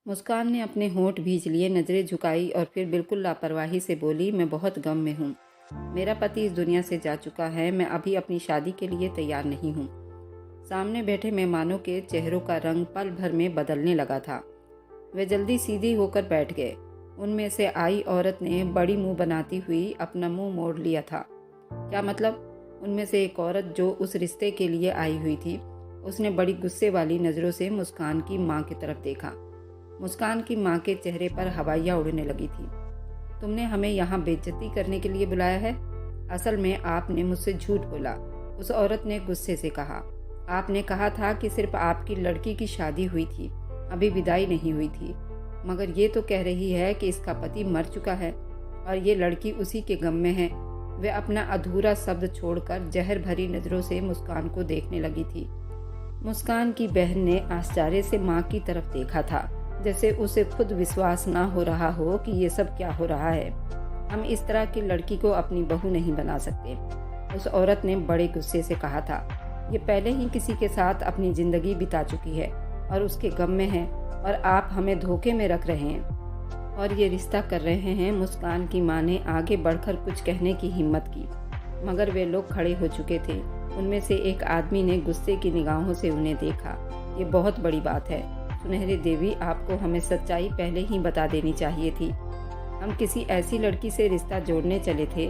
मुस्कान ने अपने होंठ भींच लिए, नज़रें झुकाई और फिर बिल्कुल लापरवाही से बोली, मैं बहुत गम में हूँ। मेरा पति इस दुनिया से जा चुका है। मैं अभी अपनी शादी के लिए तैयार नहीं हूँ। सामने बैठे मेहमानों के चेहरों का रंग पल भर में बदलने लगा था। वे जल्दी सीधी होकर बैठ गए। उनमें से आई औरत ने बड़ी मुंह बनाती हुई अपना मुंह मोड़ लिया था। क्या मतलब? उनमें से एक औरत जो उस रिश्ते के लिए आई हुई थी, उसने बड़ी गुस्से वाली नज़रों से मुस्कान की माँ की तरफ देखा। मुस्कान की माँ के चेहरे पर हवाइयाँ उड़ने लगी थी। तुमने हमें यहाँ बेइज्जती करने के लिए बुलाया है? असल में आपने मुझसे झूठ बोला, उस औरत ने गुस्से से कहा। आपने कहा था कि सिर्फ आपकी लड़की की शादी हुई थी, अभी विदाई नहीं हुई थी। मगर ये तो कह रही है कि इसका पति मर चुका है और ये लड़की उसी के गम में है। वह अपना अधूरा शब्द छोड़कर जहर भरी नज़रों से मुस्कान को देखने लगी थी। मुस्कान की बहन ने आश्चर्य से माँ की तरफ देखा था, जैसे उसे खुद विश्वास ना हो रहा हो कि ये सब क्या हो रहा है। हम इस तरह की लड़की को अपनी बहू नहीं बना सकते, उस औरत ने बड़े गुस्से से कहा था। ये पहले ही किसी के साथ अपनी ज़िंदगी बिता चुकी है और उसके गम में है, और आप हमें धोखे में रख रहे हैं और ये रिश्ता कर रहे हैं। मुस्कान की माँ ने आगे बढ़कर कुछ कहने की हिम्मत की, मगर वे लोग खड़े हो चुके थे। उनमें से एक आदमी ने गुस्से की निगाहों से उन्हें देखा। ये बहुत बड़ी बात है सुनहरी देवी, आपको हमें सच्चाई पहले ही बता देनी चाहिए थी। हम किसी ऐसी लड़की से रिश्ता जोड़ने चले थे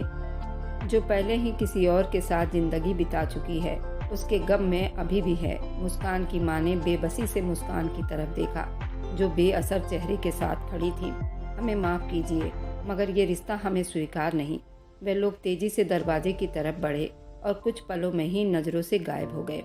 जो पहले ही किसी और के साथ जिंदगी बिता चुकी है, उसके गम में अभी भी है। मुस्कान की माँ ने बेबसी से मुस्कान की तरफ देखा, जो बेअसर चेहरे के साथ खड़ी थी। हमें माफ़ कीजिए, मगर ये रिश्ता हमें स्वीकार नहीं। वे लोग तेजी से दरवाजे की तरफ बढ़े और कुछ पलों में ही नज़रों से गायब हो गए।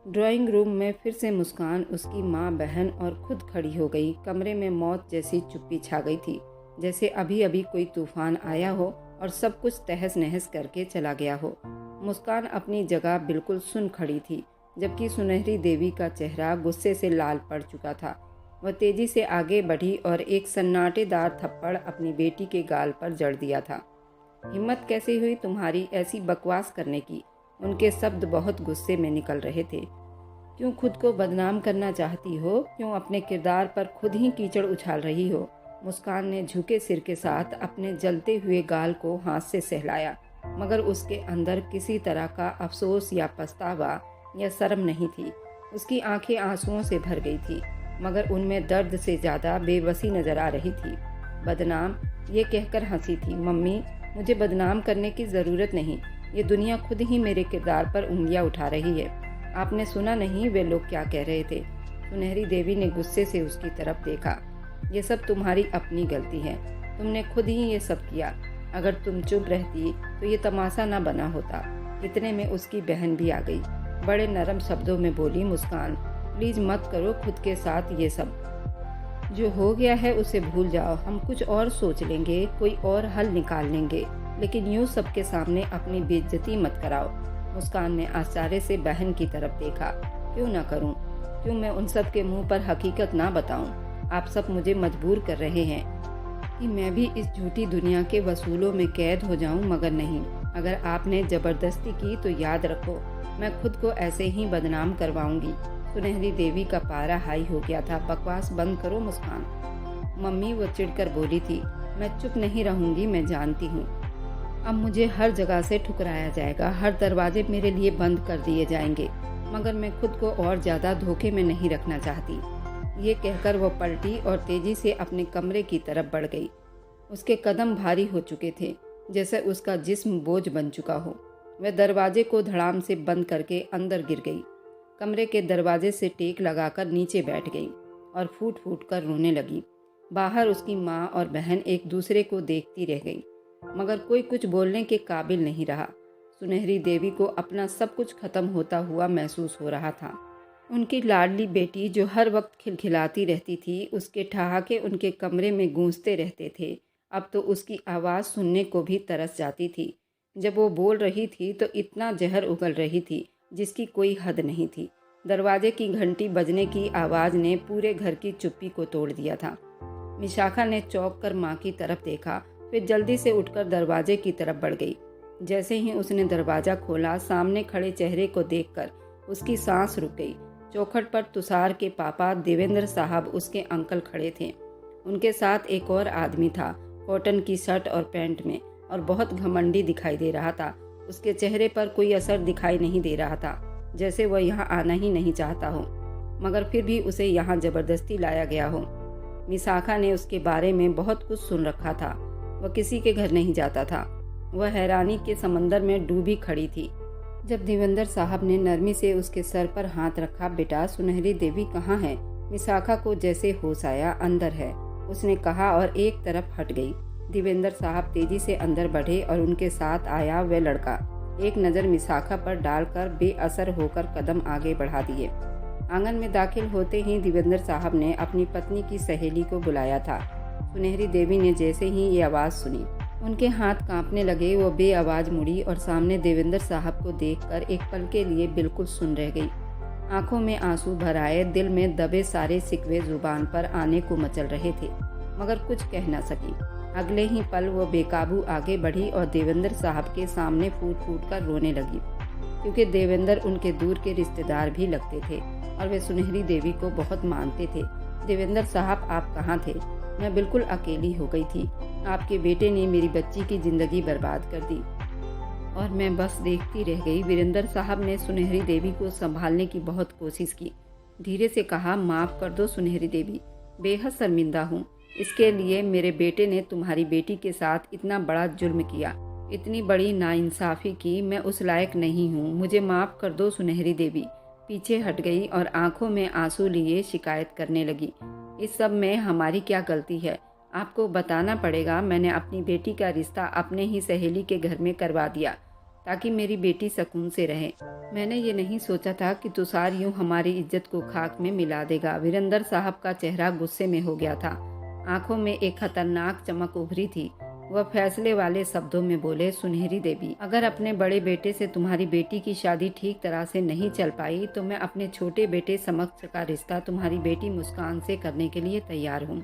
ड्राइंग रूम में फिर से मुस्कान, उसकी माँ, बहन और खुद खड़ी हो गई। कमरे में मौत जैसी चुप्पी छा गई थी, जैसे अभी अभी कोई तूफान आया हो और सब कुछ तहस नहस करके चला गया हो। मुस्कान अपनी जगह बिल्कुल सुन खड़ी थी, जबकि सुनहरी देवी का चेहरा गुस्से से लाल पड़ चुका था। वह तेजी से आगे बढ़ी और एक सन्नाटेदार थप्पड़ अपनी बेटी के गाल पर जड़ दिया था। हिम्मत कैसे हुई तुम्हारी ऐसी बकवास करने की? उनके शब्द बहुत गुस्से में निकल रहे थे। क्यों खुद को बदनाम करना चाहती हो? क्यों अपने किरदार पर खुद ही कीचड़ उछाल रही हो? मुस्कान ने झुके सिर के साथ अपने जलते हुए गाल को हाथ से सहलाया, मगर उसके अंदर किसी तरह का अफसोस या पछतावा या शर्म नहीं थी। उसकी आंखें आंसुओं से भर गई थी, मगर उनमें दर्द से ज़्यादा बेबसी नजर आ रही थी। बदनाम, ये कहकर हंसी थी। मम्मी, मुझे बदनाम करने की ज़रूरत नहीं। ये दुनिया खुद ही मेरे किरदार पर उंगलियां उठा रही है। आपने सुना नहीं वे लोग क्या कह रहे थे? सुनहरी देवी ने गुस्से से उसकी तरफ देखा। ये सब तुम्हारी अपनी गलती है, तुमने खुद ही ये सब किया। अगर तुम चुप रहती तो ये तमाशा ना बना होता। इतने में उसकी बहन भी आ गई। बड़े नरम शब्दों में बोली, मुस्कान, प्लीज़ मत करो खुद के साथ ये सब। जो हो गया है उसे भूल जाओ। हम कुछ और सोच लेंगे, कोई और हल निकाल लेंगे, लेकिन यूँ सबके सामने अपनी बेइज्जती मत कराओ। मुस्कान ने आश्चर्य से बहन की तरफ देखा। क्यों ना करूं? क्यों मैं उन सब के मुंह पर हकीकत ना बताऊं? आप सब मुझे मजबूर कर रहे हैं कि मैं भी इस झूठी दुनिया के वसूलों में कैद हो जाऊं, मगर नहीं। अगर आपने जबरदस्ती की तो याद रखो, मैं खुद को ऐसे ही बदनाम करवाऊंगी। सुनहरी देवी का पारा हाई हो गया था। बकवास बंद करो मुस्कान। मम्मी, वो चिढ़कर बोली थी। मैं चुप नहीं रहूंगी, मैं जानती हूँ। अब मुझे हर जगह से ठुकराया जाएगा, हर दरवाजे मेरे लिए बंद कर दिए जाएंगे, मगर मैं खुद को और ज़्यादा धोखे में नहीं रखना चाहती। ये कहकर वो पलटी और तेजी से अपने कमरे की तरफ बढ़ गई। उसके कदम भारी हो चुके थे, जैसे उसका जिस्म बोझ बन चुका हो। वह दरवाजे को धड़ाम से बंद करके अंदर गिर गई। कमरे के दरवाजे से टेक लगाकर नीचे बैठ गई और फूट फूट कर रोने लगी। बाहर उसकी माँ और बहन एक दूसरे को देखती रह गई, मगर कोई कुछ बोलने के काबिल नहीं रहा। सुनहरी देवी को अपना सब कुछ खत्म होता हुआ महसूस हो रहा था। उनकी लाडली बेटी जो हर वक्त खिलखिलाती रहती थी, उसके ठहाके उनके कमरे में गूंजते रहते थे। अब तो उसकी आवाज़ सुनने को भी तरस जाती थी। जब वो बोल रही थी तो इतना जहर उगल रही थी जिसकी कोई हद नहीं थी। दरवाजे की घंटी बजने की आवाज़ ने पूरे घर की चुप्पी को तोड़ दिया था। विशाखा ने चौंक कर माँ की तरफ देखा, फिर जल्दी से उठकर दरवाजे की तरफ बढ़ गई। जैसे ही उसने दरवाज़ा खोला, सामने खड़े चेहरे को देखकर उसकी सांस रुक गई। चौखट पर तुषार के पापा देवेंद्र साहब उसके अंकल खड़े थे। उनके साथ एक और आदमी था, कॉटन की शर्ट और पैंट में, और बहुत घमंडी दिखाई दे रहा था। उसके चेहरे पर कोई असर दिखाई नहीं दे रहा था, जैसे वह यहाँ आना ही नहीं चाहता हो, मगर फिर भी उसे यहाँ जबरदस्ती लाया गया हो। विशाखा ने उसके बारे में बहुत कुछ सुन रखा था। वह किसी के घर नहीं जाता था। वह हैरानी के समंदर में डूबी खड़ी थी। जब देवेंद्र साहब ने नरमी से उसके सर पर हाथ रखा, बेटा सुनहरी देवी कहाँ है? विशाखा को जैसे होश आया, अंदर है, उसने कहा और एक तरफ हट गई। देवेंद्र साहब तेजी से अंदर बढ़े और उनके साथ आया वह लड़का। एक नज़र विशाखा पर डालकर बेअसर होकर कदम आगे बढ़ा दिए। आंगन में दाखिल होते ही देवेंद्र साहब ने अपनी पत्नी की सहेली को बुलाया था। सुनहरी देवी ने जैसे ही ये आवाज़ सुनी, उनके हाथ कांपने लगे। वो बेआवाज मुड़ी और सामने देवेंद्र साहब को देखकर एक पल के लिए बिल्कुल सुन रह गई। आंखों में आंसू भर आए, दिल में दबे सारे सिकवे जुबान पर आने को मचल रहे थे, मगर कुछ कह न सकी। अगले ही पल वो बेकाबू आगे बढ़ी और देवेंद्र साहब के सामने फूट फूट कर रोने लगी, क्योंकि देवेंद्र उनके दूर के रिश्तेदार भी लगते थे और वे सुनहरी देवी को बहुत मानते थे। देवेंद्र साहब, आप कहाँ थे? मैं बिल्कुल अकेली हो गई थी। आपके बेटे ने मेरी बच्ची की जिंदगी बर्बाद कर दी और मैं बस देखती रह गई। वीरेंद्र साहब ने सुनहरी देवी को संभालने की बहुत कोशिश की। धीरे से कहा, माफ़ कर दो सुनहरी देवी, बेहद शर्मिंदा हूँ। इसके लिए मेरे बेटे ने तुम्हारी बेटी के साथ इतना बड़ा जुल्म किया, इतनी बड़ी नाइंसाफ़ी की। मैं उस लायक नहीं हूँ, मुझे माफ़ कर दो सुनहरी देवी। पीछे हट गई और आंखों में आंसू लिए शिकायत करने लगी। इस सब में हमारी क्या गलती है? आपको बताना पड़ेगा। मैंने अपनी बेटी का रिश्ता अपने ही सहेली के घर में करवा दिया ताकि मेरी बेटी सुकून से रहे। मैंने ये नहीं सोचा था कि तुषार यूं हमारी इज्जत को खाक में मिला देगा। वीरेंद्र साहब का चेहरा गुस्से में हो गया था, आंखों में एक खतरनाक चमक उभरी थी। वह फैसले वाले शब्दों में बोले, सुनहरी देवी, अगर अपने बड़े बेटे से तुम्हारी बेटी की शादी ठीक तरह से नहीं चल पाई तो मैं अपने छोटे बेटे समक्ष का रिश्ता तुम्हारी बेटी मुस्कान से करने के लिए तैयार हूँ।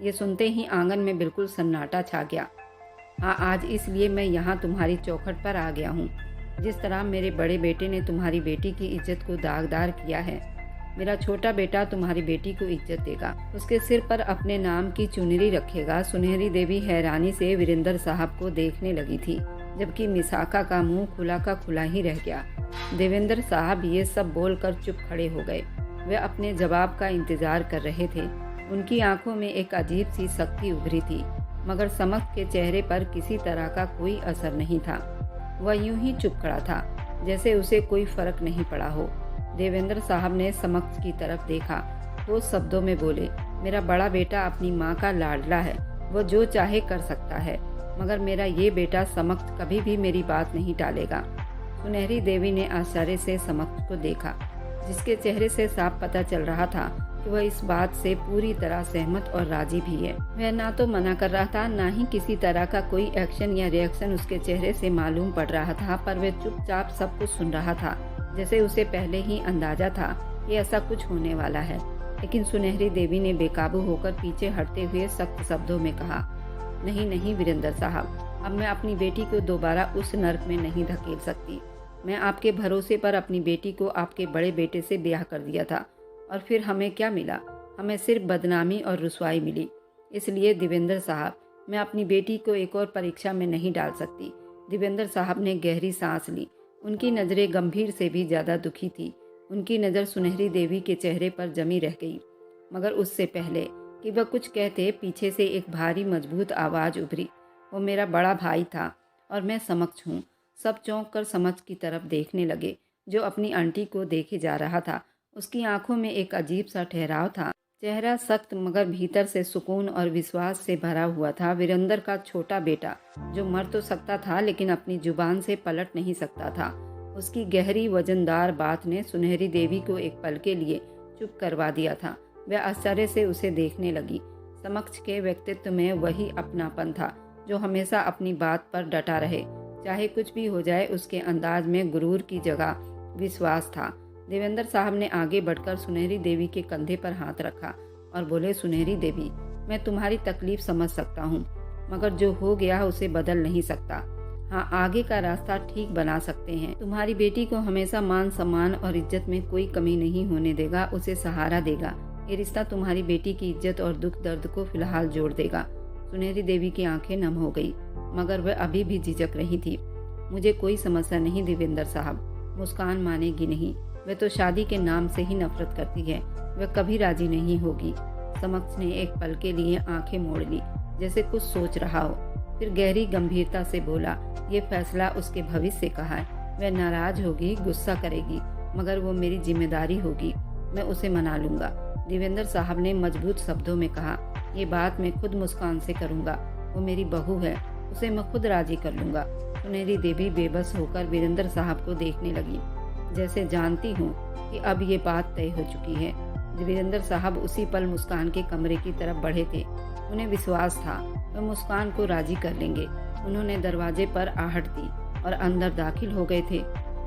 ये सुनते ही आंगन में बिल्कुल सन्नाटा छा गया। हाँ, आज इसलिए मैं यहाँ तुम्हारी चौखट पर आ गया हूँ। जिस तरह मेरे बड़े बेटे ने तुम्हारी बेटी की इज्जत को दागदार किया है, मेरा छोटा बेटा तुम्हारी बेटी को इज्जत देगा, उसके सिर पर अपने नाम की चुनरी रखेगा। सुनहरी देवी हैरानी से वीरेंद्र साहब को देखने लगी थी, जबकि विशाखा का मुंह खुला का खुला ही रह गया। देवेंद्र साहब ये सब बोलकर चुप खड़े हो गए। वे अपने जवाब का इंतजार कर रहे थे। उनकी आंखों में एक अजीब सी शक्ति उभरी थी, मगर समक्ष के चेहरे पर किसी तरह का कोई असर नहीं था। वह यूं ही चुप खड़ा था, जैसे उसे कोई फर्क नहीं पड़ा हो। देवेंद्र साहब ने समक्ष की तरफ देखा, वो शब्दों में बोले, मेरा बड़ा बेटा अपनी माँ का लाडला है, वो जो चाहे कर सकता है, मगर मेरा ये बेटा समक्ष कभी भी मेरी बात नहीं टालेगा। सुनहरी देवी ने आश्चर्य से समक्ष को देखा, जिसके चेहरे से साफ पता चल रहा था कि वह इस बात से पूरी तरह सहमत और राजी भी है। वह ना तो मना कर रहा था, ना ही किसी तरह का कोई एक्शन या रिएक्शन उसके चेहरे से मालूम पड़ रहा था, पर वह चुपचाप सब कुछ सुन रहा था, जैसे उसे पहले ही अंदाजा था कि ऐसा कुछ होने वाला है। लेकिन सुनहरी देवी ने बेकाबू होकर पीछे हटते हुए सख्त शब्दों में कहा, नहीं नहीं वीरेंद्र साहब, अब मैं अपनी बेटी को दोबारा उस नर्क में नहीं धकेल सकती। मैं आपके भरोसे पर अपनी बेटी को आपके बड़े बेटे से ब्याह कर दिया था, और फिर हमें क्या मिला? हमें सिर्फ बदनामी और रुसवाई मिली। इसलिए देवेंद्र साहब, मैं अपनी बेटी को एक और परीक्षा में नहीं डाल सकती। देवेंद्र साहब ने गहरी सांस ली। उनकी नज़रें गंभीर से भी ज़्यादा दुखी थी। उनकी नज़र सुनहरी देवी के चेहरे पर जमी रह गई, मगर उससे पहले कि वह कुछ कहते, पीछे से एक भारी मजबूत आवाज़ उभरी, वो मेरा बड़ा भाई था और मैं समक्ष हूँ। सब चौंक कर समक्ष की तरफ देखने लगे, जो अपनी आंटी को देखे जा रहा था। उसकी आंखों में एक अजीब सा ठहराव था, चेहरा सख्त मगर भीतर से सुकून और विश्वास से भरा हुआ था। वीरेंद्र का छोटा बेटा, जो मर तो सकता था लेकिन अपनी जुबान से पलट नहीं सकता था। उसकी गहरी वजनदार बात ने सुनहरी देवी को एक पल के लिए चुप करवा दिया था। वह आश्चर्य से उसे देखने लगी। समक्ष के व्यक्तित्व में वही अपनापन था जो हमेशा अपनी बात पर डटा रहे, चाहे कुछ भी हो जाए। उसके अंदाज में गुरूर की जगह विश्वास था। देवेंद्र साहब ने आगे बढ़कर सुनहरी देवी के कंधे पर हाथ रखा और बोले, सुनहरी देवी, मैं तुम्हारी तकलीफ समझ सकता हूँ, मगर जो हो गया उसे बदल नहीं सकता। हाँ, आगे का रास्ता ठीक बना सकते हैं। तुम्हारी बेटी को हमेशा मान सम्मान और इज्जत में कोई कमी नहीं होने देगा, उसे सहारा देगा। ये रिश्ता तुम्हारी बेटी की इज्जत और दुख दर्द को फिलहाल जोड़ देगा। सुनहरी देवी की आंखें नम हो गई, मगर वह अभी भी झिझक रही थी। मुझे कोई समस्या नहीं देवेंद्र साहब, मुस्कान मानेगी नहीं। वह तो शादी के नाम से ही नफरत करती है, वह कभी राजी नहीं होगी। समक्ष ने एक पल के लिए आंखें मोड़ ली, जैसे कुछ सोच रहा हो। फिर गहरी गंभीरता से बोला, ये फैसला उसके भविष्य का है। वह नाराज होगी, गुस्सा करेगी, मगर वो मेरी जिम्मेदारी होगी। मैं उसे मना लूंगा। देवेंद्र साहब ने मजबूत शब्दों में कहा, ये बात मैं खुद मुस्कान से करूंगा। वो मेरी बहू है, उसे मैं खुद राजी कर लूंगा। सुनहरी देवी बेबस होकर वीरेंद्र साहब को देखने लगी, जैसे जानती हूँ कि अब ये बात तय हो चुकी है। वीरेंद्र साहब उसी पल मुस्कान के कमरे की तरफ बढ़े थे। उन्हें विश्वास था वह मुस्कान को राजी कर लेंगे। उन्होंने दरवाजे पर आहट दी और अंदर दाखिल हो गए थे।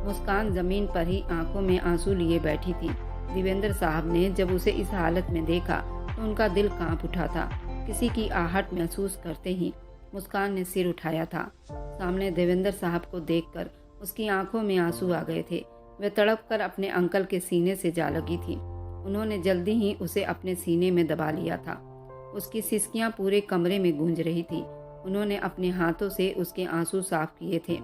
मुस्कान जमीन पर ही आंखों में आंसू लिए बैठी थी। देवेंद्र साहब ने जब उसे इस हालत में देखा तो उनका दिल कांप उठा था। किसी की आहट महसूस करते ही मुस्कान ने सिर उठाया था। सामने देवेंद्र साहब को देखकर उसकी आंखों में आंसू आ गए थे। वह तड़प कर अपने अंकल के सीने से जा लगी थी। उन्होंने जल्दी ही उसे अपने सीने में दबा लिया था। उसकी सिसकियां पूरे कमरे में गूंज रही थी। उन्होंने अपने हाथों से उसके आंसू साफ किए थे।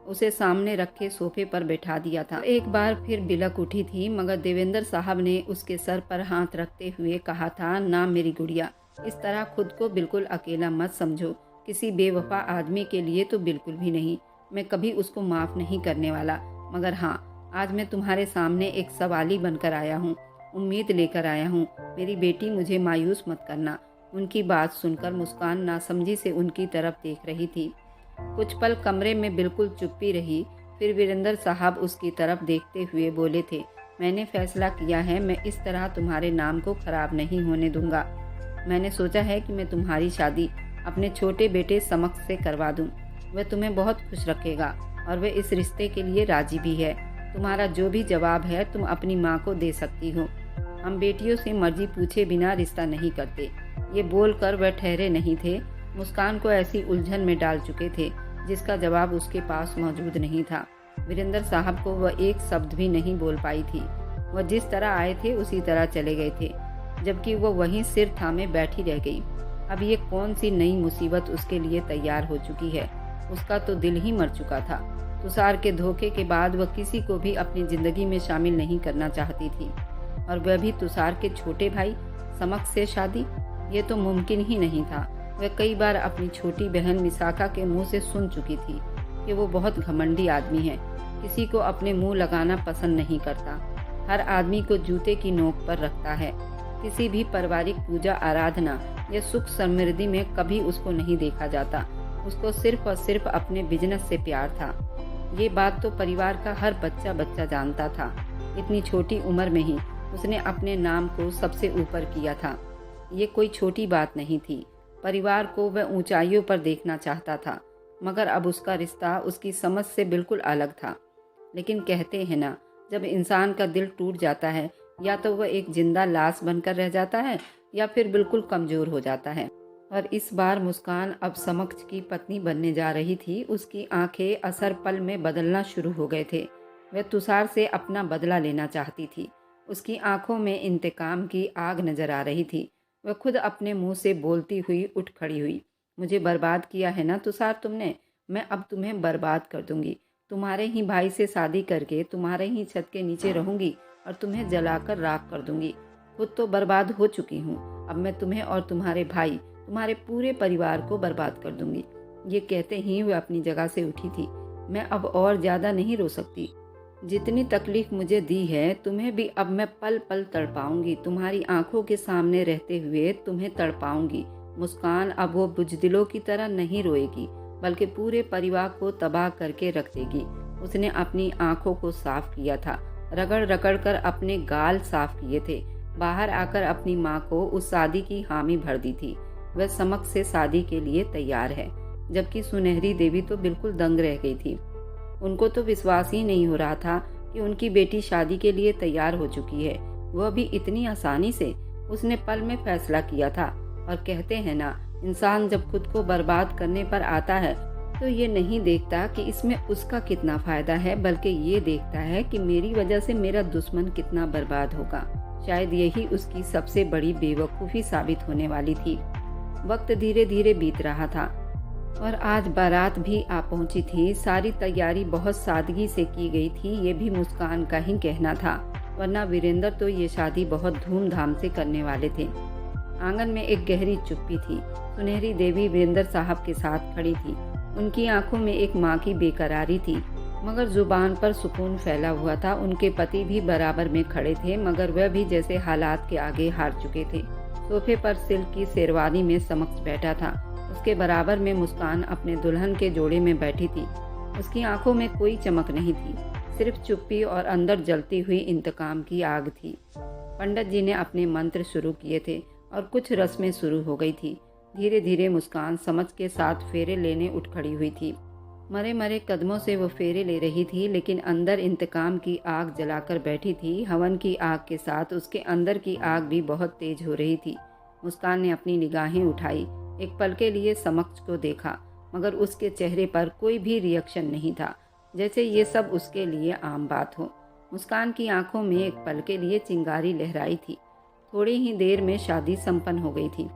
उसे सामने रखे सोफे पर बैठा दिया था। एक बार फिर बिलक उठी थी, मगर देवेंद्र साहब ने उसके सर पर हाथ रखते हुए कहा था, ना मेरी गुड़िया, इस तरह खुद को बिल्कुल अकेला मत समझो। किसी बेवफा आदमी के लिए तो बिल्कुल भी नहीं। मैं कभी उसको माफ नहीं करने वाला। मगर हाँ, आज मैं तुम्हारे सामने एक सवाली बनकर आया हूँ, उम्मीद लेकर आया हूँ। मेरी बेटी, मुझे मायूस मत करना। उनकी बात सुनकर मुस्कान नासमझी से उनकी तरफ देख रही थी। कुछ पल कमरे में बिल्कुल चुप्पी रही। फिर वीरेंद्र साहब उसकी तरफ देखते हुए बोले थे, मैंने फैसला किया है, मैं इस तरह तुम्हारे नाम को खराब नहीं होने दूंगा। मैंने सोचा है कि मैं तुम्हारी शादी अपने छोटे बेटे समक्ष से करवा दूं। वह तुम्हें बहुत खुश रखेगा और वह इस रिश्ते के लिए राजी भी है। तुम्हारा जो भी जवाब है तुम अपनी माँ को दे सकती हो। हम बेटियों से मर्जी पूछे बिना रिश्ता नहीं करते। ये बोलकर वह ठहरे नहीं थे। मुस्कान को ऐसी उलझन में डाल चुके थे जिसका जवाब उसके पास मौजूद नहीं था। वीरेंद्र साहब को वह एक शब्द भी नहीं बोल पाई थी। वह जिस तरह आए थे उसी तरह चले गए थे, जबकि वह वहीं सिर थामे बैठी रह गई। अब ये कौन सी नई मुसीबत उसके लिए तैयार हो चुकी है। उसका तो दिल ही मर चुका था। तुषार के धोखे के बाद वह किसी को भी अपनी जिंदगी में शामिल नहीं करना चाहती थी, और वह भी तुषार के छोटे भाई समक्ष से शादी। ये तो मुमकिन ही नहीं था। वह कई बार अपनी छोटी बहन विशाखा के मुंह से सुन चुकी थी कि वो बहुत घमंडी आदमी है, किसी को अपने मुंह लगाना पसंद नहीं करता, हर आदमी को जूते की नोक पर रखता है। किसी भी पारिवारिक पूजा आराधना या सुख समृद्धि में कभी उसको नहीं देखा जाता। उसको सिर्फ और सिर्फ अपने बिजनेस से प्यार था। ये बात तो परिवार का हर बच्चा जानता था। इतनी छोटी उम्र में ही उसने अपने नाम को सबसे ऊपर किया था। ये कोई छोटी बात नहीं थी। परिवार को वह ऊंचाइयों पर देखना चाहता था, मगर अब उसका रिश्ता उसकी समझ से बिल्कुल अलग था। लेकिन कहते हैं ना, जब इंसान का दिल टूट जाता है, या तो वह एक जिंदा लाश बनकर रह जाता है या फिर बिल्कुल कमजोर हो जाता है। और इस बार मुस्कान अब समक्ष की पत्नी बनने जा रही थी। उसकी आंखें असर पल में बदलना शुरू हो गए थे। वह तुषार से अपना बदला लेना चाहती थी। उसकी आंखों में इंतकाम की आग नजर आ रही थी। वह खुद अपने मुंह से बोलती हुई उठ खड़ी हुई। मुझे बर्बाद किया है ना तुषार तुमने, मैं अब तुम्हें बर्बाद कर दूंगी। तुम्हारे ही भाई से शादी करके तुम्हारे ही छत के नीचे रहूंगी और तुम्हें जलाकर राख कर दूंगी। खुद तो बर्बाद हो चुकी हूँ, अब मैं तुम्हें और तुम्हारे भाई, तुम्हारे पूरे परिवार को बर्बाद कर दूंगी। ये कहते ही वह अपनी जगह से उठी थी। मैं अब और ज्यादा नहीं रो सकती। जितनी तकलीफ मुझे दी है तुम्हें भी अब मैं पल पल तड़पाऊंगी। तुम्हारी आंखों के सामने रहते हुए तुम्हें तड़पाऊंगी। मुस्कान अब वो बुजदिलों की तरह नहीं रोएगी, बल्कि पूरे परिवार को तबाह करके रख देगी। उसने अपनी आंखों को साफ किया था, रगड़ रगड़ कर अपने गाल साफ किए थे। बाहर आकर अपनी माँ को उस शादी की हामी भर दी थी। वह समक्ष से शादी के लिए तैयार है, जबकि सुनहरी देवी तो बिल्कुल दंग रह गई थी। उनको तो विश्वास ही नहीं हो रहा था कि उनकी बेटी शादी के लिए तैयार हो चुकी है, वह भी इतनी आसानी से। उसने पल में फैसला किया था। और कहते हैं ना, इंसान जब खुद को बर्बाद करने पर आता है तो ये नहीं देखता कि इसमें उसका कितना फ़ायदा है, बल्कि ये देखता है कि मेरी वजह से मेरा दुश्मन कितना बर्बाद होगा। शायद यही उसकी सबसे बड़ी बेवकूफ़ी साबित होने वाली थी। वक्त धीरे धीरे बीत रहा था और आज बारात भी आ पहुंची थी। सारी तैयारी बहुत सादगी से की गई थी, ये भी मुस्कान का ही कहना था, वरना वीरेंद्र तो ये शादी बहुत धूमधाम से करने वाले थे। आंगन में एक गहरी चुप्पी थी। सुनहरी देवी वीरेंद्र साहब के साथ खड़ी थी। उनकी आंखों में एक माँ की बेकरारी थी, मगर जुबान पर सुकून फैला हुआ था। उनके पति भी बराबर में खड़े थे, मगर वह भी जैसे हालात के आगे हार चुके थे। सोफे पर सिल्क की शेरवानी में समक्ष बैठा था। उसके बराबर में मुस्कान अपने दुल्हन के जोड़े में बैठी थी। उसकी आंखों में कोई चमक नहीं थी, सिर्फ चुप्पी और अंदर जलती हुई इंतकाम की आग थी। पंडित जी ने अपने मंत्र शुरू किए थे और कुछ रस्में शुरू हो गई थी। धीरे धीरे मुस्कान समझ के साथ फेरे लेने उठ खड़ी हुई थी। मरे मरे कदमों से वो फेरे ले रही थी, लेकिन अंदर इंतकाम की आग जलाकर बैठी थी। हवन की आग के साथ उसके अंदर की आग भी बहुत तेज हो रही थी। मुस्कान ने अपनी निगाहें उठाई, एक पल के लिए समक्ष को देखा, मगर उसके चेहरे पर कोई भी रिएक्शन नहीं था, जैसे ये सब उसके लिए आम बात हो। मुस्कान की आंखों में एक पल के लिए चिंगारी लहराई थी। थोड़ी ही देर में शादी संपन्न हो गई थी।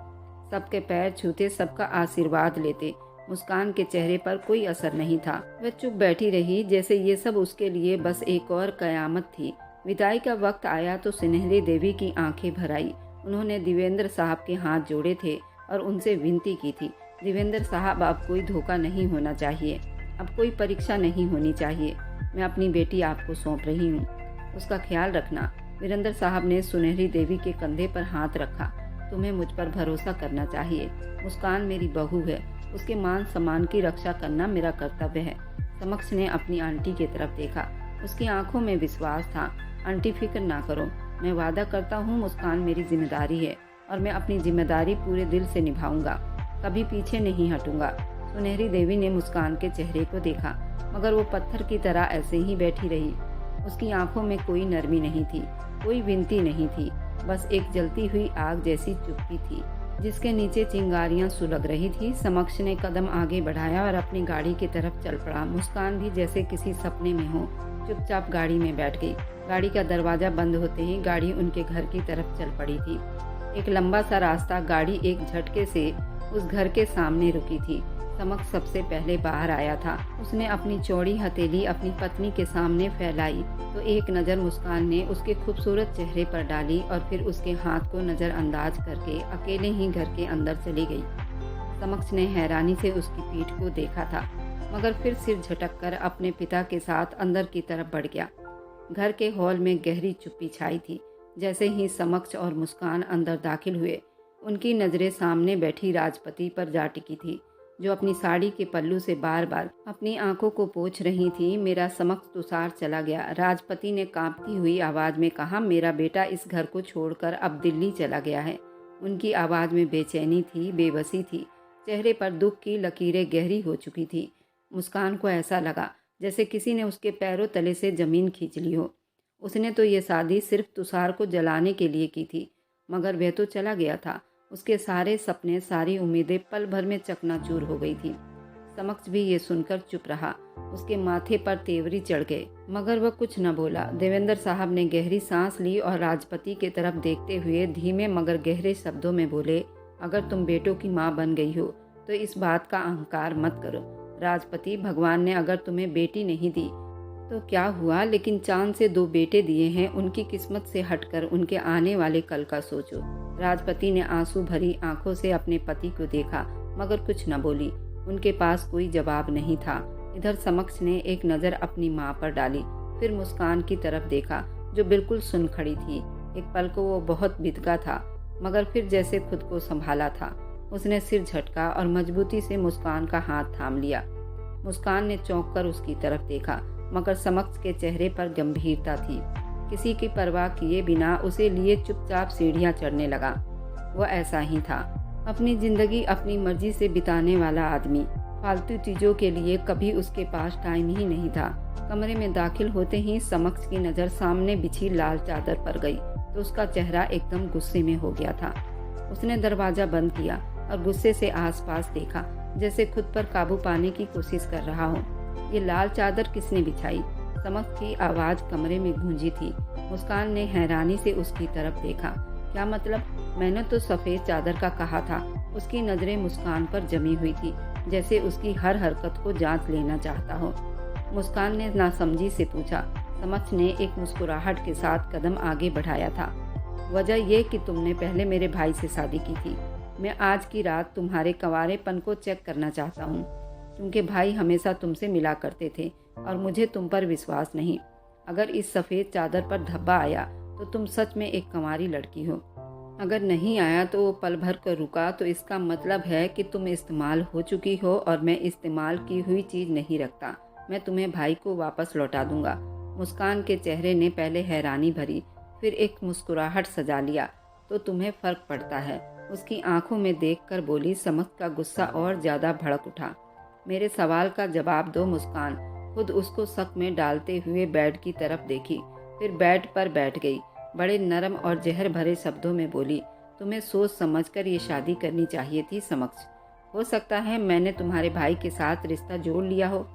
सबके पैर छूते, सबका आशीर्वाद लेते। मुस्कान के चेहरे पर कोई असर नहीं था। वह चुप बैठी रही, जैसे ये सब उसके लिए बस एक और कयामत थी। विदाई का वक्त आया तो सुनहरी देवी की आंखें भर आई। उन्होंने देवेंद्र साहब के हाथ जोड़े थे और उनसे विनती की थी, देवेंद्र साहब, अब कोई धोखा नहीं होना चाहिए, अब कोई परीक्षा नहीं होनी चाहिए। मैं अपनी बेटी आपको सौंप रही हूँ, उसका ख्याल रखना। वीरेंद्र साहब ने सुनहरी देवी के कंधे पर हाथ रखा। तुम्हें मुझ पर भरोसा करना चाहिए। मुस्कान मेरी बहू है, उसके मान सम्मान की रक्षा करना मेरा कर्तव्य है। समक्ष ने अपनी आंटी की तरफ देखा। उसकी आंखों में विश्वास था। आंटी, फिक्र ना करो, मैं वादा करता हूँ मुस्कान मेरी जिम्मेदारी है और मैं अपनी जिम्मेदारी पूरे दिल से निभाऊंगा, कभी पीछे नहीं हटूंगा। सुनहरी देवी ने मुस्कान के चेहरे को देखा, मगर वो पत्थर की तरह ऐसे ही बैठी रही। उसकी आंखों में कोई नरमी नहीं थी, कोई विनती नहीं थी, बस एक जलती हुई आग जैसी चुप्पी थी, जिसके नीचे चिंगारियां सुलग रही थी। समक्ष ने कदम आगे बढ़ाया और अपनी गाड़ी की तरफ चल पड़ा। मुस्कान भी जैसे किसी सपने में हो, चुपचाप गाड़ी में बैठ गई। गाड़ी का दरवाजा बंद होते ही गाड़ी उनके घर की तरफ चल पड़ी थी। एक लंबा सा रास्ता, गाड़ी एक झटके से उस घर के सामने रुकी थी। समक्ष सबसे पहले बाहर आया था। उसने अपनी चौड़ी हथेली अपनी पत्नी के सामने फैलाई तो एक नज़र मुस्कान ने उसके खूबसूरत चेहरे पर डाली और फिर उसके हाथ को नज़रअंदाज करके अकेले ही घर के अंदर चली गई। समक्ष ने हैरानी से उसकी पीठ को देखा था, मगर फिर सिर झटक कर अपने पिता के साथ अंदर की तरफ बढ़ गया। घर के हॉल में गहरी चुप्पी छाई थी। जैसे ही समक्ष और मुस्कान अंदर दाखिल हुए, उनकी नज़रें सामने बैठी राजपति पर जा टिकी थी, जो अपनी साड़ी के पल्लू से बार बार अपनी आंखों को पोंछ रही थी। मेरा समक्ष तुषार चला गया, राजपति ने कांपती हुई आवाज़ में कहा। मेरा बेटा इस घर को छोड़कर अब दिल्ली चला गया है। उनकी आवाज़ में बेचैनी थी, बेबसी थी, चेहरे पर दुख की लकीरें गहरी हो चुकी थी। मुस्कान को ऐसा लगा जैसे किसी ने उसके पैरों तले से ज़मीन खींच ली हो। उसने तो ये शादी सिर्फ तुषार को जलाने के लिए की थी, मगर वह तो चला गया था। उसके सारे सपने, सारी उम्मीदें पल भर में चकनाचूर हो गई थी। समक्ष भी ये सुनकर चुप रहा। उसके माथे पर तेवरी चढ़ गए, मगर वह कुछ न बोला। देवेंद्र साहब ने गहरी सांस ली और राजपति की तरफ देखते हुए धीमे मगर गहरे शब्दों में बोले, अगर तुम बेटों की माँ बन गई हो तो इस बात का अहंकार मत करो। राजपति, भगवान ने अगर तुम्हें बेटी नहीं दी तो क्या हुआ, लेकिन चांद से 2 बेटे दिए हैं। उनकी किस्मत से हटकर उनके आने वाले कल का सोचो। राजपति ने आंसू भरी आंखों से अपने पति को देखा, मगर कुछ न बोली। उनके पास कोई जवाब नहीं था। इधर समक्ष ने एक नज़र अपनी माँ पर डाली, फिर मुस्कान की तरफ देखा, जो बिल्कुल सुन खड़ी थी। एक पल को वो बहुत बिदका था, मगर फिर जैसे खुद को संभाला था। उसने सिर झटका और मजबूती से मुस्कान का हाथ थाम लिया। मुस्कान ने चौंक कर उसकी तरफ देखा, मगर समक्ष के चेहरे पर गंभीरता थी। किसी की परवाह किए बिना उसे लिए चुपचाप सीढ़ियां चढ़ने लगा। वह ऐसा ही था, अपनी जिंदगी अपनी मर्जी से बिताने वाला आदमी। फालतू चीजों के लिए कभी उसके पास टाइम ही नहीं था। कमरे में दाखिल होते ही समक्ष की नज़र सामने बिछी लाल चादर पर गई तो उसका चेहरा एकदम गुस्से में हो गया था। उसने दरवाजा बंद किया और गुस्से से आसपास देखा, जैसे खुद पर काबू पाने की कोशिश कर रहा हो। ये लाल चादर किसने बिछाई? समक्ष की आवाज़ कमरे में गूंजी थी। मुस्कान ने हैरानी से उसकी तरफ देखा। क्या मतलब? मैंने तो सफ़ेद चादर का कहा था। उसकी नज़रें मुस्कान पर जमी हुई थी, जैसे उसकी हर हरकत को जांच लेना चाहता हो। मुस्कान ने नासमझी से पूछा। समक्ष ने एक मुस्कुराहट के साथ कदम आगे बढ़ाया था। वजह यह कि तुमने पहले मेरे भाई से शादी की थी। मैं आज की रात तुम्हारे कंवारेपन को चेक करना चाहता हूँ, क्योंकि भाई हमेशा तुमसे मिला करते थे और मुझे तुम पर विश्वास नहीं। अगर इस सफ़ेद चादर पर धब्बा आया तो तुम सच में एक कंवारी लड़की हो। अगर नहीं आया तो वो पल भर कर रुका तो इसका मतलब है कि तुम इस्तेमाल हो चुकी हो और मैं इस्तेमाल की हुई चीज़ नहीं रखता। मैं तुम्हें भाई को वापस लौटा दूंगा। मुस्कान के चेहरे ने पहले हैरानी भरी, फिर एक मुस्कुराहट सजा लिया। तो तुम्हें फ़र्क पड़ता है? उसकी आंखों में देखकर बोली। समक्ष का गुस्सा और ज़्यादा भड़क उठा। मेरे सवाल का जवाब दो। मुस्कान खुद उसको शक में डालते हुए बेड की तरफ देखी, फिर बेड पर बैठ गई। बड़े नरम और जहर भरे शब्दों में बोली, तुम्हें सोच समझकर ये शादी करनी चाहिए थी समक्ष। हो सकता है मैंने तुम्हारे भाई के साथ रिश्ता जोड़ लिया हो।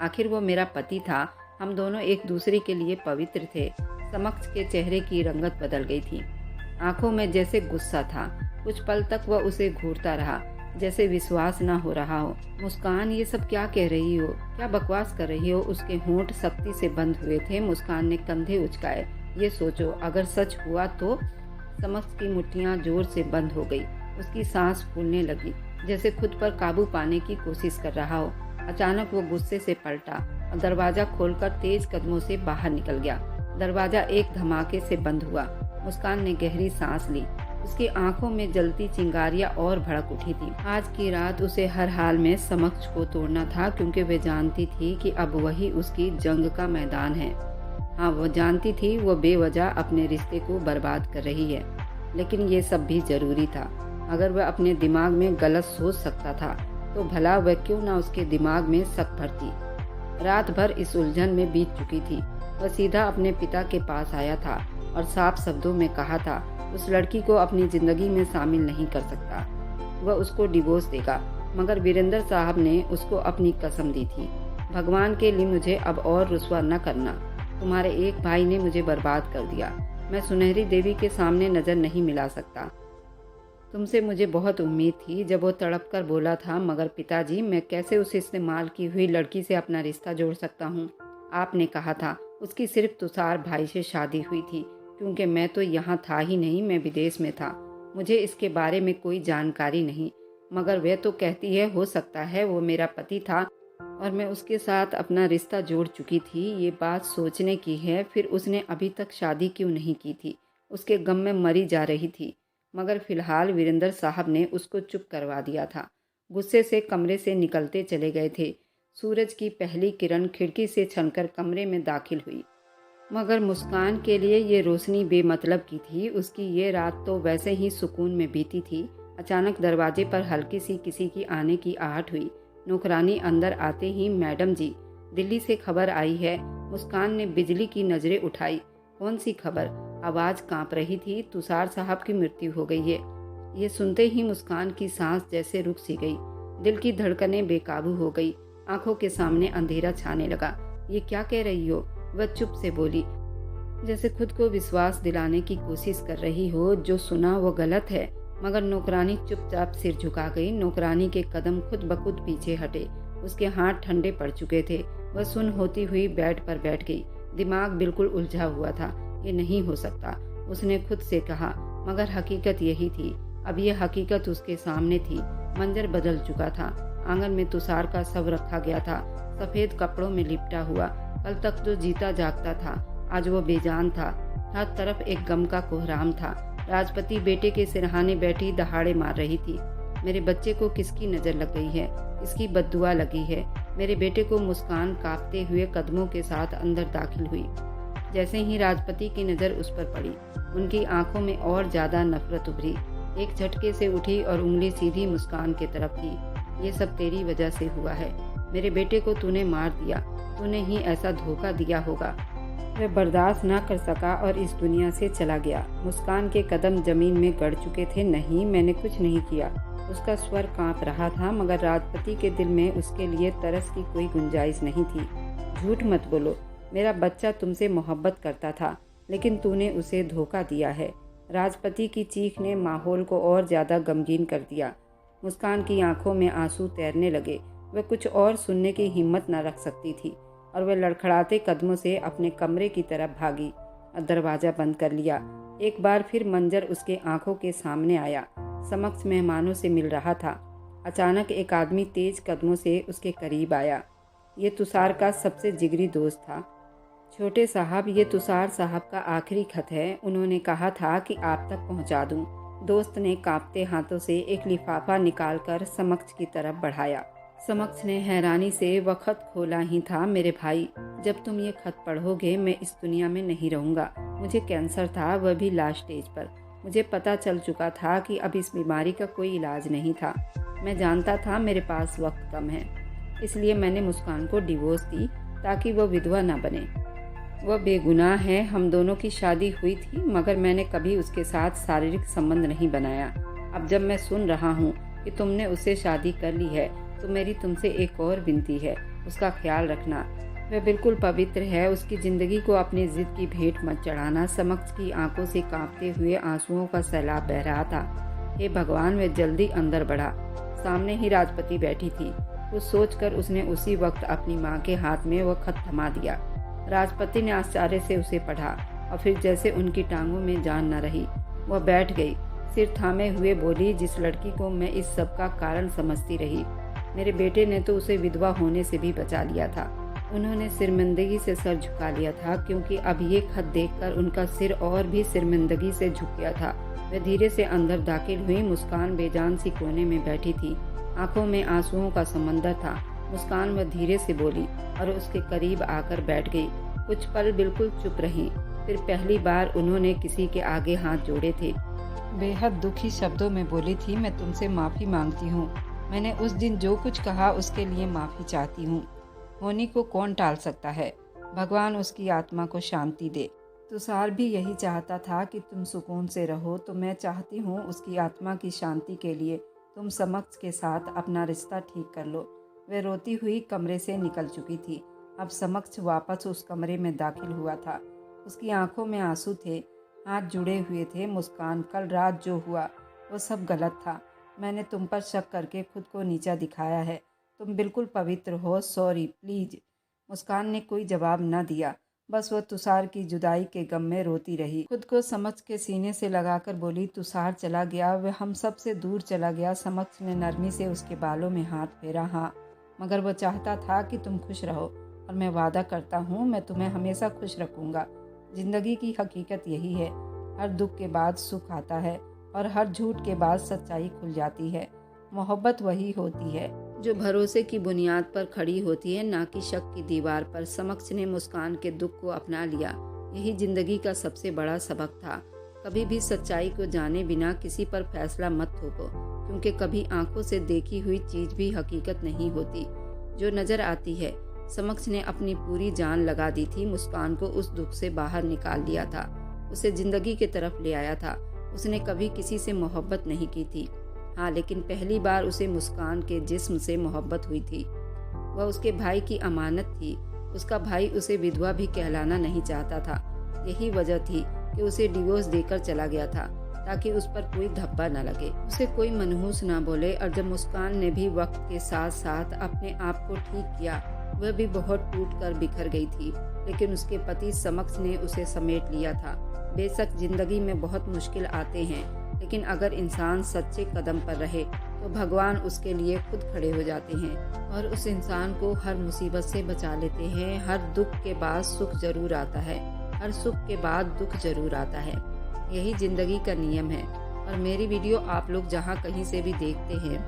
आखिर वो मेरा पति था। हम दोनों एक दूसरे के लिए पवित्र थे। समक्ष के चेहरे की रंगत बदल गई थी। आंखों में जैसे गुस्सा था। कुछ पल तक वह उसे घूरता रहा, जैसे विश्वास न हो रहा हो। मुस्कान, ये सब क्या कह रही हो? क्या बकवास कर रही हो? उसके होंठ सख्ती से बंद हुए थे। मुस्कान ने कंधे उचकाए। ये सोचो, अगर सच हुआ तो? समक्ष की मुट्ठियां जोर से बंद हो गई। उसकी सांस फूलने लगी, जैसे खुद पर काबू पाने की कोशिश कर रहा हो। अचानक वो गुस्से से पलटा और दरवाजा खोलकर तेज कदमों से बाहर निकल गया। दरवाजा एक धमाके से बंद हुआ। मुस्कान ने गहरी सांस ली। उसकी आंखों में जलती चिंगारियां और भड़क उठी थी। आज की रात उसे हर हाल में समक्ष को तोड़ना था, क्योंकि वे जानती थी कि अब वही उसकी जंग का मैदान है। हाँ, वो जानती थी वो बेवजह अपने रिश्ते को बर्बाद कर रही है, लेकिन ये सब भी जरूरी था। अगर वह अपने दिमाग में गलत सोच सकता था तो भला वह क्यों ना उसके दिमाग में शक भरती। रात भर इस उलझन में बीत चुकी थी। वह सीधा अपने पिता के पास आया था और साफ शब्दों में कहा था उस लड़की को अपनी जिंदगी में शामिल नहीं कर सकता। वह उसको डिवोर्स देगा। मगर वीरेंद्र साहब ने उसको अपनी कसम दी थी, भगवान के लिए मुझे अब और रुसवा न करना। तुम्हारे एक भाई ने मुझे बर्बाद कर दिया। मैं सुनहरी देवी के सामने नजर नहीं मिला सकता। तुमसे मुझे बहुत उम्मीद थी। जब वो तड़प कर बोला था, मगर पिताजी, मैं कैसे उस इस्तेमाल की हुई लड़की से अपना रिश्ता जोड़ सकता हूँ? आपने कहा था उसकी सिर्फ तुषार भाई से शादी हुई थी, क्योंकि मैं तो यहाँ था ही नहीं, मैं विदेश में था। मुझे इसके बारे में कोई जानकारी नहीं। मगर वह तो कहती है हो सकता है वो मेरा पति था और मैं उसके साथ अपना रिश्ता जोड़ चुकी थी। ये बात सोचने की है। फिर उसने अभी तक शादी क्यों नहीं की थी? उसके गम में मरी जा रही थी। मगर फिलहाल वीरेंद्र साहब ने उसको चुप करवा दिया था। गुस्से से कमरे से निकलते चले गए थे। सूरज की पहली किरण खिड़की से छनकर कमरे में दाखिल हुई, मगर मुस्कान के लिए ये रोशनी बेमतलब की थी। उसकी ये रात तो वैसे ही सुकून में बीती थी। अचानक दरवाजे पर हल्की सी किसी की आने की आहट हुई। नौकरानी अंदर आते ही, मैडम जी, दिल्ली से खबर आई है। मुस्कान ने बिजली की नज़रें उठाई। कौन सी खबर? आवाज़ कांप रही थी। तुषार साहब की मृत्यु हो गई है। ये सुनते ही मुस्कान की सांस जैसे रुक सी गई। दिल की धड़कनें बेकाबू हो गई। आंखों के सामने अंधेरा छाने लगा। ये क्या कह रही हो? वह चुप से बोली, जैसे खुद को विश्वास दिलाने की कोशिश कर रही हो जो सुना वो गलत है। मगर नौकरानी चुपचाप सिर झुका गई। नौकरानी के कदम खुद ब खुद पीछे हटे। उसके हाथ ठंडे पड़ चुके थे। वह सुन होती हुई बेड पर बैठ गई। दिमाग बिल्कुल उलझा हुआ था। ये नहीं हो सकता, उसने खुद से कहा। मगर हकीकत यही थी। अब यह हकीकत उसके सामने थी। मंजर बदल चुका था। आंगन में तुषार का शव रखा गया था, सफेद कपड़ों में लिपटा हुआ। कल तक जो जीता जागता था, आज वो बेजान था। हर तरफ एक गम का कोहराम था। राजपति बेटे के सिरहाने बैठी दहाड़े मार रही थी। मेरे बच्चे को किसकी नज़र लग गई है? किसकी बद्दुआ लगी है? मेरे बेटे को मुस्कान कांपते हुए कदमों के साथ अंदर दाखिल हुई। जैसे ही राजपति की नज़र उस पर पड़ी, उनकी आंखों में और ज़्यादा नफरत उभरी। एक झटके से उठी और उंगली सीधी मुस्कान की तरफ की। ये सब तेरी वजह से हुआ है। मेरे बेटे को तूने मार दिया। तूने ही ऐसा धोखा दिया होगा। वह बर्दाश्त न कर सका और इस दुनिया से चला गया। मुस्कान के कदम जमीन में गड़ चुके थे। नहीं, मैंने कुछ नहीं किया। उसका स्वर कांप रहा था, मगर राजपति के दिल में उसके लिए तरस की कोई गुंजाइश नहीं थी। झूठ मत बोलो, मेरा बच्चा तुमसे मोहब्बत करता था, लेकिन तूने उसे धोखा दिया है। राजपति की चीख ने माहौल को और ज़्यादा गमगीन कर दिया। मुस्कान की आंखों में आंसू तैरने लगे। वह कुछ और सुनने की हिम्मत न रख सकती थी और वह लड़खड़ाते कदमों से अपने कमरे की तरफ भागी और दरवाज़ा बंद कर लिया। एक बार फिर मंजर उसके आंखों के सामने आया। समक्ष मेहमानों से मिल रहा था। अचानक एक आदमी तेज कदमों से उसके करीब आया। ये तुषार का सबसे जिगरी दोस्त था। छोटे साहब, ये तुषार साहब का आखिरी खत है। उन्होंने कहा था कि आप तक पहुंचा दूं। दोस्त ने कांपते हाथों से एक लिफाफा निकालकर समक्ष की तरफ बढ़ाया। समक्ष ने हैरानी से वह खत खोला ही था। मेरे भाई, जब तुम ये खत पढ़ोगे मैं इस दुनिया में नहीं रहूँगा। मुझे कैंसर था, वह भी लास्ट स्टेज पर। मुझे पता चल चुका था कि अब इस बीमारी का कोई इलाज नहीं था। मैं जानता था मेरे पास वक्त कम है, इसलिए मैंने मुस्कान को डिवोर्स दी ताकि वह विधवा न बने। वह बेगुनाह है। हम दोनों की शादी हुई थी, मगर मैंने कभी उसके साथ शारीरिक संबंध नहीं बनाया। अब जब मैं सुन रहा हूँ कि तुमने उससे शादी कर ली है, तो मेरी तुमसे एक और विनती है, उसका ख्याल रखना। वह बिल्कुल पवित्र है। उसकी ज़िंदगी को अपनी जिद की भेंट मत चढ़ाना। समक्ष की आंखों से कांपते हुए आंसुओं का सैलाब बह रहा था। हे भगवान, वह जल्दी अंदर बढ़ा। सामने ही राजपति बैठी थी। कुछ सोचकर उसने उसी वक्त अपनी माँ के हाथ में वह खत थमा दिया। राजपति ने आश्चर्य से उसे पढ़ा और फिर जैसे उनकी टांगों में जान न रही, वह बैठ गई। सिर थामे हुए बोली, जिस लड़की को मैं इस सब का कारण समझती रही, मेरे बेटे ने तो उसे विधवा होने से भी बचा लिया था। उन्होंने शर्मिंदगी से सर झुका लिया था, क्योंकि अब ये खत देखकर उनका सिर और भी शर्मिंदगी से झुक गया था। वह धीरे से अंदर दाखिल हुई। मुस्कान बेजान सी कोने में बैठी थी। आंखों में आंसुओं का समंदर था। मुस्कान वह धीरे से बोली और उसके करीब आकर बैठ गई। कुछ पल बिल्कुल चुप रही। फिर पहली बार उन्होंने किसी के आगे हाथ जोड़े थे। बेहद दुखी शब्दों में बोली थी, मैं तुमसे माफ़ी मांगती हूँ। मैंने उस दिन जो कुछ कहा उसके लिए माफ़ी चाहती हूँ। होनी को कौन टाल सकता है। भगवान उसकी आत्मा को शांति दे। तुषार भी यही चाहता था कि तुम सुकून से रहो, तो मैं चाहती हूँ उसकी आत्मा की शांति के लिए तुम समक्ष के साथ अपना रिश्ता ठीक कर लो। वह रोती हुई कमरे से निकल चुकी थी। अब समक्ष वापस उस कमरे में दाखिल हुआ था। उसकी आंखों में आंसू थे, हाथ जुड़े हुए थे। मुस्कान, कल रात जो हुआ वो सब गलत था। मैंने तुम पर शक करके खुद को नीचा दिखाया है। तुम बिल्कुल पवित्र हो। Sorry, please. मुस्कान ने कोई जवाब न दिया। बस वह तुषार की जुदाई के गम में रोती रही। खुद को समक्ष के सीने से लगाकर बोली, तुषार चला गया, वह हम सब से दूर चला गया। समक्ष ने नरमी से उसके बालों में हाथ फेरा। हाँ, मगर वो चाहता था कि तुम खुश रहो, और मैं वादा करता हूँ मैं तुम्हें हमेशा खुश रखूँगा। जिंदगी की हकीकत यही है। हर दुख के बाद सुख आता है और हर झूठ के बाद सच्चाई खुल जाती है। मोहब्बत वही होती है जो भरोसे की बुनियाद पर खड़ी होती है, ना कि शक की दीवार पर। समक्ष ने मुस्कान के दुख को अपना लिया। यही जिंदगी का सबसे बड़ा सबक था। कभी भी सच्चाई को जाने बिना किसी पर फैसला मत थोपो, क्योंकि कभी आंखों से देखी हुई चीज भी हकीकत नहीं होती जो नजर आती है। समक्ष ने अपनी पूरी जान लगा दी थी। मुस्कान को उस दुख से बाहर निकाल लिया था, उसे जिंदगी की तरफ ले आया था। उसने कभी किसी से मोहब्बत नहीं की थी। हाँ, लेकिन पहली बार उसे मुस्कान के जिस्म से मोहब्बत हुई थी। वह उसके भाई की अमानत थी। उसका भाई उसे विधवा भी कहलाना नहीं चाहता था। यही वजह थी कि उसे डिवोर्स देकर चला गया था, ताकि उस पर कोई धब्बा न लगे, उसे कोई मनहूस ना बोले। और जब मुस्कान ने भी वक्त के साथ साथ अपने आप को ठीक किया, वह भी बहुत टूट कर बिखर गई थी। लेकिन उसके पति समक्ष ने उसे समेट लिया था। बेशक जिंदगी में बहुत मुश्किल आते हैं, लेकिन अगर इंसान सच्चे कदम पर रहे तो भगवान उसके लिए खुद खड़े हो जाते हैं और उस इंसान को हर मुसीबत से बचा लेते हैं। हर दुख के बाद सुख जरूर आता है, हर सुख के बाद दुख जरूर आता है। यही जिंदगी का नियम है। और मेरी वीडियो आप लोग जहाँ कहीं से भी देखते हैं,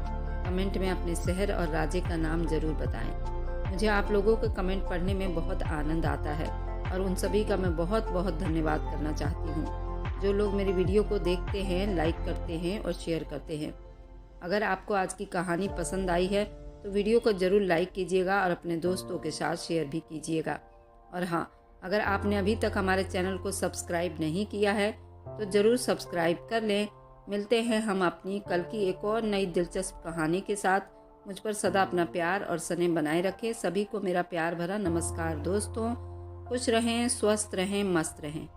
कमेंट में अपने शहर और राज्य का नाम जरूर बताएं। मुझे आप लोगों के कमेंट पढ़ने में बहुत आनंद आता है और उन सभी का मैं बहुत बहुत धन्यवाद करना चाहती हूँ। जो लोग मेरी वीडियो को देखते हैं, लाइक करते हैं और शेयर करते हैं। अगर आपको आज की कहानी पसंद आई है तो वीडियो को ज़रूर लाइक कीजिएगा और अपने दोस्तों के साथ शेयर भी कीजिएगा। और हाँ, अगर आपने अभी तक हमारे चैनल को सब्सक्राइब नहीं किया है तो ज़रूर सब्सक्राइब कर लें मिलते हैं हम अपनी कल की एक और नई दिलचस्प कहानी के साथ। मुझ पर सदा अपना प्यार और स्नेह बनाए रखें। सभी को मेरा प्यार भरा नमस्कार। दोस्तों, खुश रहें, स्वस्थ रहें, मस्त रहें।